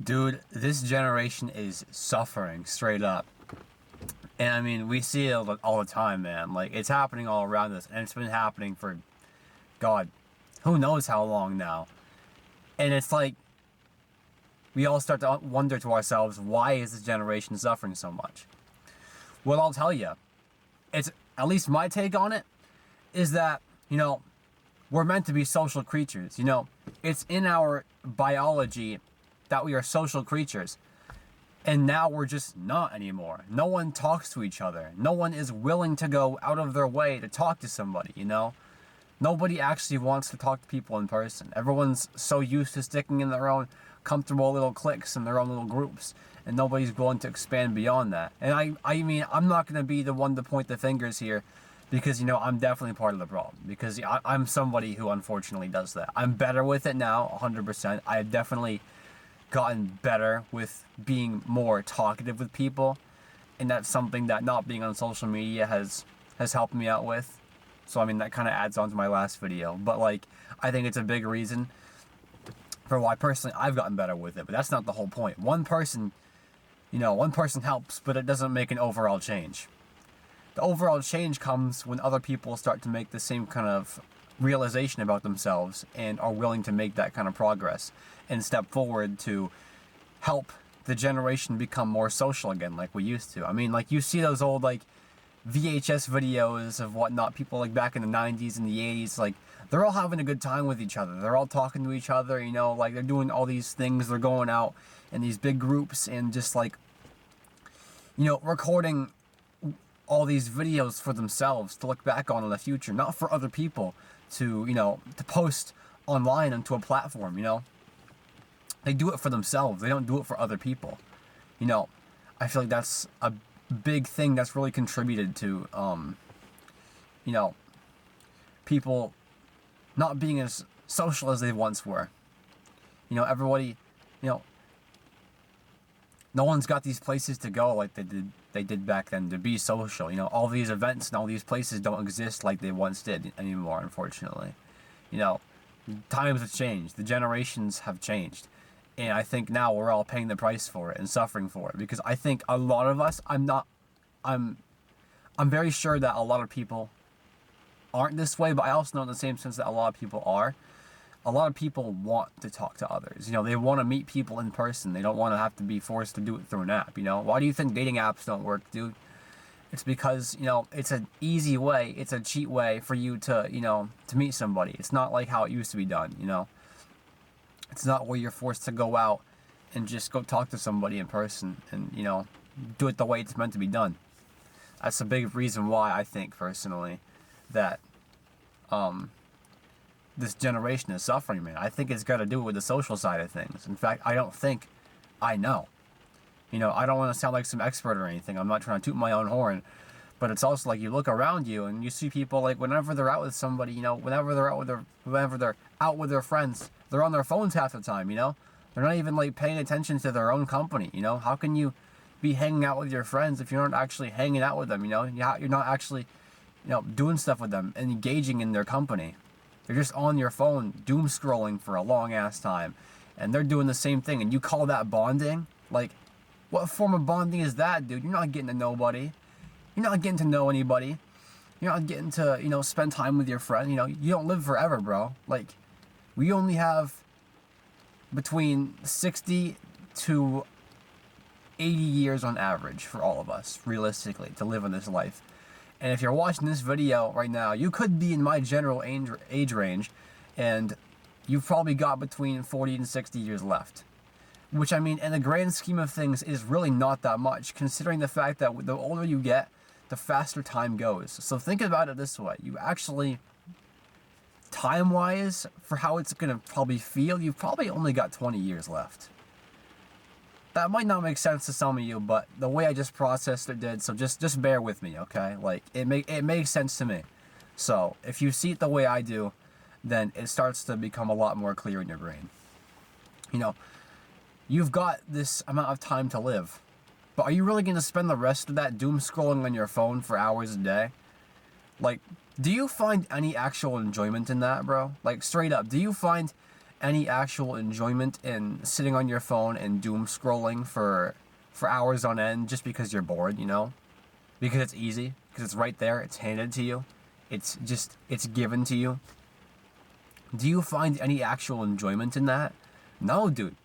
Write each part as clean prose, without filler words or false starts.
Dude, this generation is suffering straight up. And I mean, we see it all the time, man. Like, it's happening all around us, and it's been happening for, God, who knows how long now. And it's like, we all start to wonder to ourselves, why is this generation suffering so much? Well, I'll tell you, it's, at least my take on it, is that, we're meant to be social creatures. It's in our biology that we are social creatures. And now we're just not anymore. No one talks to each other. No one is willing to go out of their way to talk to somebody, Nobody actually wants to talk to people in person. Everyone's so used to sticking in their own comfortable little cliques and their own little groups, and nobody's willing to expand beyond that. And I mean, I'm not going to be the one to point the fingers here, because, I'm definitely part of the problem. Because I'm somebody who unfortunately does that. I'm better with it now, 100%. I have definitely gotten better with being more talkative with people, and that's something that not being on social media has helped me out with. So I mean, that kind of adds on to my last video, but like, I think it's a big reason for why personally I've gotten better with it. But that's not the whole point. One person helps, but it doesn't make an overall change. The overall change comes when other people start to make the same kind of realization about themselves and are willing to make that kind of progress and step forward to help the generation become more social again, like we used to. I mean, like, you see those old, like, VHS videos of whatnot, people like back in the 90s and the 80s, like, they're all having a good time with each other. They're all talking to each other, like, they're doing all these things. They're going out in these big groups and just, like, recording all these videos for themselves to look back on in the future, not for other people to, to post online onto a platform, They do it for themselves. They don't do it for other people. I feel like that's a big thing that's really contributed to, people not being as social as they once were. Everybody, no one's got these places to go like they did back then to be social. All these events and all these places don't exist like they once did anymore, unfortunately. Times have changed. The generations have changed. And I think now we're all paying the price for it and suffering for it, because I think a lot of us, I'm very sure that a lot of people aren't this way, but I also know in the same sense that a lot of people are. A lot of people want to talk to others. They want to meet people in person. They don't want to have to be forced to do it through an app, Why do you think dating apps don't work, dude? It's because, it's an easy way, it's a cheat way for you to, to meet somebody. It's not like how it used to be done, It's not where you're forced to go out and just go talk to somebody in person and, do it the way it's meant to be done. That's a big reason why I think, personally, that this generation is suffering, man. I think it's got to do with the social side of things. In fact, I don't think I know. I don't want to sound like some expert or anything. I'm not trying to toot my own horn. But it's also like, you look around you and you see people, like, whenever they're out with somebody, whenever they're out with their friends, they're on their phones half the time, They're not even, like, paying attention to their own company, How can you be hanging out with your friends if you're not actually hanging out with them, You're not actually, doing stuff with them and engaging in their company. They're just on your phone, doom scrolling for a long ass time. And they're doing the same thing. And you call that bonding? Like, what form of bonding is that, dude? You're not getting to nobody. You're not getting to know anybody. You're not getting to, spend time with your friend. You don't live forever, bro. Like, we only have between 60 to 80 years on average for all of us, realistically, to live in this life. And if you're watching this video right now, you could be in my general age range, and you've probably got between 40 and 60 years left. Which, I mean, in the grand scheme of things, is really not that much, considering the fact that the older you get, the faster time goes. So think about it this way. You actually, time-wise, for how it's going to probably feel, you've probably only got 20 years left. That might not make sense to some of you, but the way I just processed it did, so just bear with me, okay? Like, it makes sense to me. So, if you see it the way I do, then it starts to become a lot more clear in your brain. You've got this amount of time to live, but are you really going to spend the rest of that doom scrolling on your phone for hours a day? Like, do you find any actual enjoyment in that, bro? Like, straight up, do you find any actual enjoyment in sitting on your phone and doom scrolling for hours on end just because you're bored, you know? Because it's easy, because it's right there, it's handed to you, it's given to you. Do you find any actual enjoyment in that? No, dude.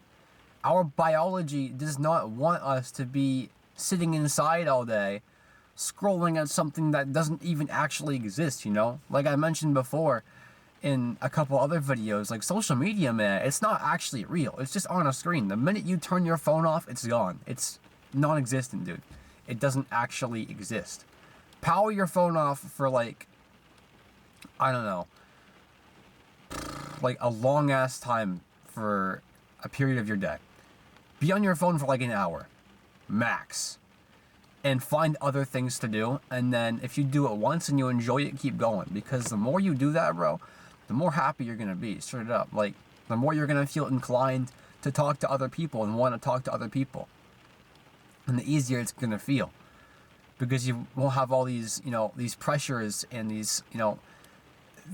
Our biology does not want us to be sitting inside all day, scrolling at something that doesn't even actually exist, you know? Like I mentioned before in a couple other videos, like social media, man, it's not actually real. It's just on a screen. The minute you turn your phone off, it's gone. It's non-existent, dude. It doesn't actually exist. Power your phone off for like, I don't know, like a long ass time for a period of your day. Be on your phone for like an hour, max. And find other things to do, and then if you do it once and you enjoy it, keep going. Because the more you do that, bro, the more happy you're gonna be, straight up. Like, the more you're gonna feel inclined to talk to other people and want to talk to other people. And the easier it's gonna feel. Because you won't have all these, you know, these pressures and these, you know,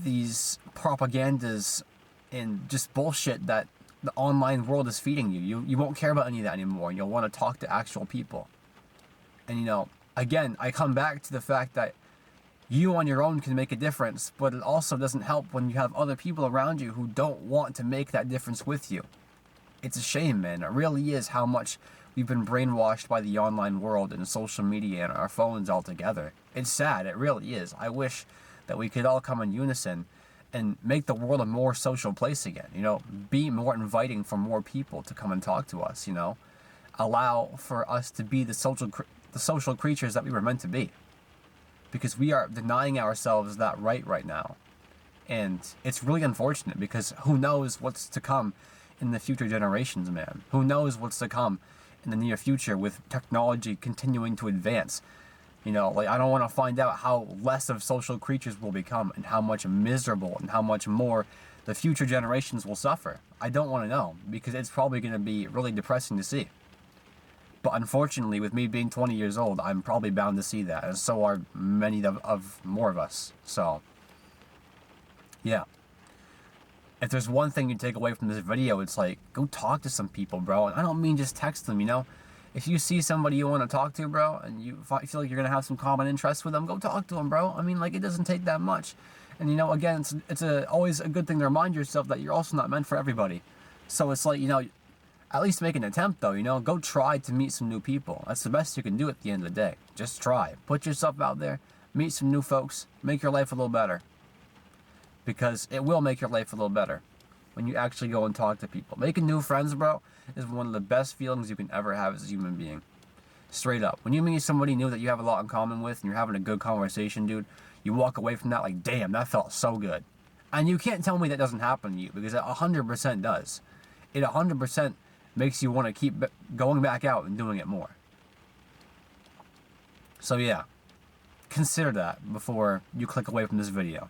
these propagandas and just bullshit that the online world is feeding you. You won't care about any of that anymore. You'll want to talk to actual people. And, you know, again, I come back to the fact that you on your own can make a difference, but it also doesn't help when you have other people around you who don't want to make that difference with you. It's a shame, man. It really is how much we've been brainwashed by the online world and social media and our phones altogether. It's sad. It really is. I wish that we could all come in unison and make the world a more social place again. You know, be more inviting for more people to come and talk to us, you know. Allow for us to be the social creatures that we were meant to be. Because we are denying ourselves that right now. And it's really unfortunate because who knows what's to come in the future generations, man. Who knows what's to come in the near future with technology continuing to advance. You know, like I don't want to find out how less of social creatures will become and how much miserable and how much more the future generations will suffer. I don't want to know because it's probably going to be really depressing to see. But unfortunately, with me being 20 years old, I'm probably bound to see that, and so are many of more of us. So, yeah. If there's one thing you take away from this video, it's like, go talk to some people, bro. And I don't mean just text them, you know? If you see somebody you want to talk to, bro, and you feel like you're going to have some common interests with them, go talk to them, bro. I mean, like, it doesn't take that much. And, you know, again, it's always a good thing to remind yourself that you're also not meant for everybody. So it's like, you know, at least make an attempt, though, you know? Go try to meet some new people. That's the best you can do at the end of the day. Just try. Put yourself out there. Meet some new folks. Make your life a little better. Because it will make your life a little better when you actually go and talk to people. Making new friends, bro, is one of the best feelings you can ever have as a human being. Straight up. When you meet somebody new that you have a lot in common with and you're having a good conversation, dude, you walk away from that like, damn, that felt so good. And you can't tell me that doesn't happen to you because it 100% does. It 100% makes you want to keep going back out and doing it more. So yeah, consider that before you click away from this video.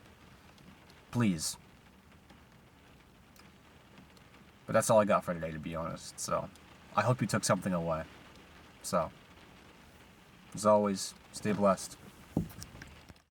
Please. But that's all I got for today, to be honest. So, I hope you took something away. So, as always, stay blessed.